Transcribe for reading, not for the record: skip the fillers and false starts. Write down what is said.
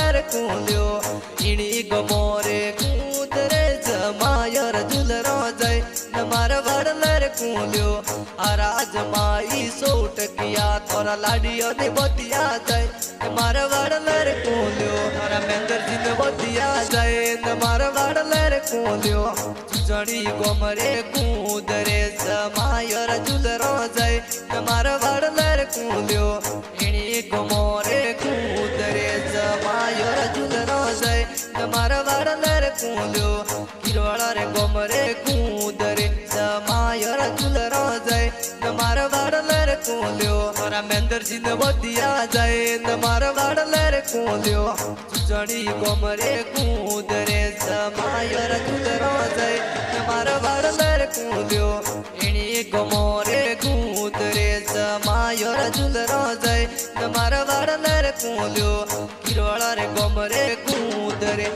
वाडलर कुल्यो इणी गमोरे कूदरे जमायर झुलरो जाय नमार वाडलर कुल्यो आराज माई सोट किया थोड़ा लाडियो ने बतिया जाय नमार वाडलर कुल्यो थोड़ा मेंदर जी ने बतिया जाय नमार वाडलर कुल्यो चुचड़ी गोमरे कूदरे जमायर झुलरो जाय नमार वाडलर कुल्यो इणी गमोरे कूदरे जमायर झुलरो जाय नमार वाडलर कुल्यो किरोळा रे गोमरे कूदरे जमायर झुलरो जाय नमार वाडलर कुल्यो थोड़ा मेंदर जी ने बतिया जाय नमार वाडलर कुल्यो चुचड़ी गोमरे कूदरे जमायर झुलरो जाय नमार वाडलर कुल्यो इणी गमोरे कूदरे जमायर झुलरो जाय नमार वाडलर कुल्यो किरोळा रे गोमरे कूदरे